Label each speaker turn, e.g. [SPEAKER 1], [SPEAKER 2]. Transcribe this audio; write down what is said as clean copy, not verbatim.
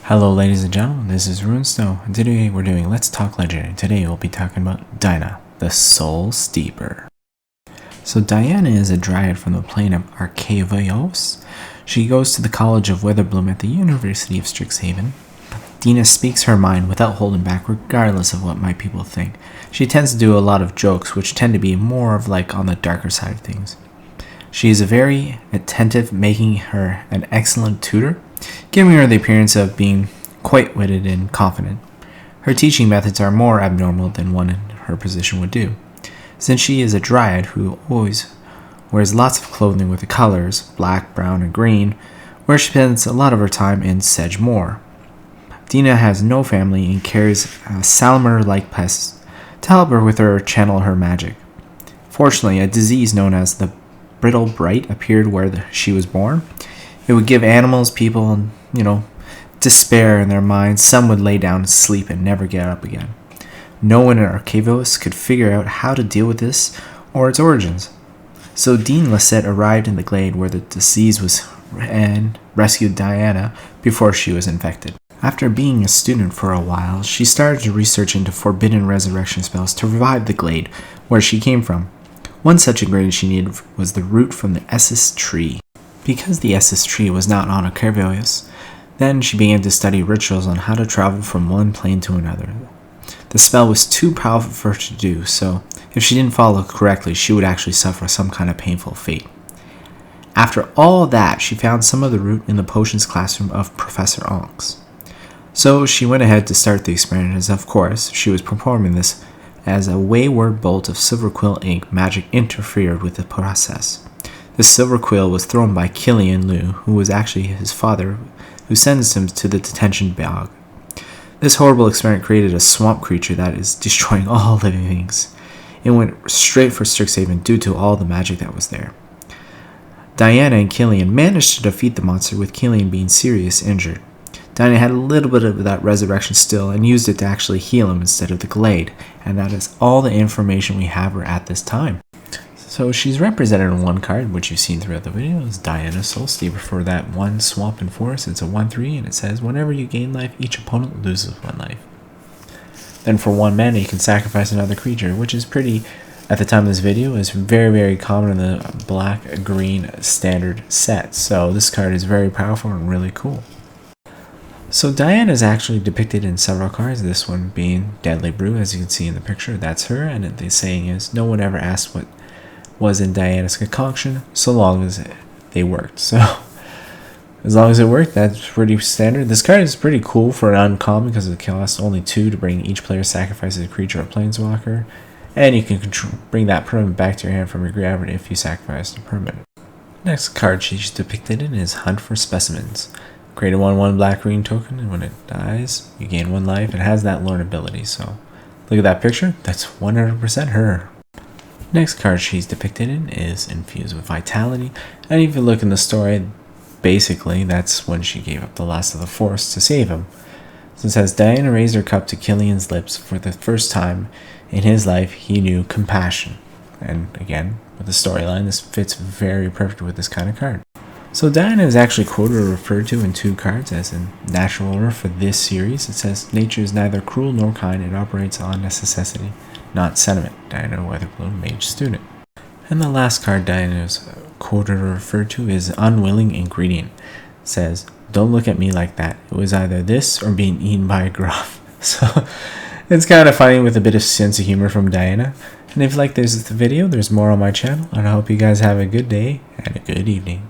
[SPEAKER 1] Hello ladies and gentlemen, this is Rune Snow, and today we're doing Let's Talk Legend, and today we'll be talking about Dina, the Soul Steeper. So Diana is a dryad from the plane of Arcavios. She goes to the College of Weatherbloom at the University of Strixhaven. Dina speaks her mind without holding back, regardless of what my people think. She tends to do a lot of jokes, which tend to be more of like on the darker side of things. She is very attentive, making her an excellent tutor, giving her the appearance of being quite witted and confident. Her teaching methods are more abnormal than one in her position would do, since she is a dryad who always wears lots of clothing with the colors, black, brown, and green, where she spends a lot of her time in Sedge Moor. Dina has no family and carries a Salamander-like pest to help her with her channel her magic. Fortunately, a disease known as the brittle bright appeared where she was born. It would give animals, people, despair in their minds. Some would lay down and sleep and never get up again. No one in Arcavios could figure out how to deal with this or its origins. So Dean Lissette arrived in the glade where the disease was and rescued Diana before she was infected. After being a student for a while, she started to research into forbidden resurrection spells to revive the glade where she came from. One such ingredient she needed was the root from the Essus tree. Because the Essus tree was not on Arcavios, then she began to study rituals on how to travel from one plane to another. The spell was too powerful for her to do, so if she didn't follow correctly, she would actually suffer some kind of painful fate. After all that, she found some of the root in the potions classroom of Professor Onks. So she went ahead to start the experiment, as of course, she was performing this as a wayward bolt of silver quill ink magic interfered with the process. The silver quill was thrown by Killian Liu, who was actually his father, who sentenced him to the detention bog. This horrible experiment created a swamp creature that is destroying all living things. It went straight for Strixhaven due to all the magic that was there. Diana and Killian managed to defeat the monster, with Killian being seriously injured. Dina had a little bit of that resurrection still and used it to actually heal him instead of the glade, and that is all the information we have her at this time. So she's represented in one card, which you've seen throughout the video, is Diana Soul Steeper. For that one swamp and forest, it's a 1/3, and it says whenever you gain life, each opponent loses 1 life. Then for 1 mana, you can sacrifice another creature, which is pretty, at the time of this video, is very, very common in the black-green standard set. So this card is very powerful and really cool. So Diana is actually depicted in several cards, this one being Deadly Brew, as you can see in the picture. That's her, and the saying is, no one ever asked what was in Diana's concoction, so long as they worked. So, as long as it worked, that's pretty standard. This card is pretty cool for an uncommon because it costs only 2 to bring each player sacrifices a creature or planeswalker, and you can bring that permanent back to your hand from your graveyard if you sacrifice a permanent. Next card she's depicted in is Hunt for Specimens. Create a 1/1 black-green token, and when it dies, you gain 1 life. It has that learn ability, so look at that picture. That's 100% her. Next card she's depicted in is Infused with Vitality, and if you look in the story, basically that's when she gave up the last of the force to save him. So it says, Diana raised her cup to Killian's lips. For the first time in his life, he knew compassion. And again, with the storyline, this fits very perfect with this kind of card. So Diana is actually quoted or referred to in 2 cards as in natural order for this series. It says, nature is neither cruel nor kind, it operates on necessity, not sentiment. Diana Weatherbloom, Mage Student. And the last card Diana is quoted or referred to is Unwilling Ingredient. It says, don't look at me like that. It was either this or being eaten by a gruff. So it's kind of funny with a bit of sense of humor from Diana. And if you like this video, there's more on my channel, and I hope you guys have a good day and a good evening.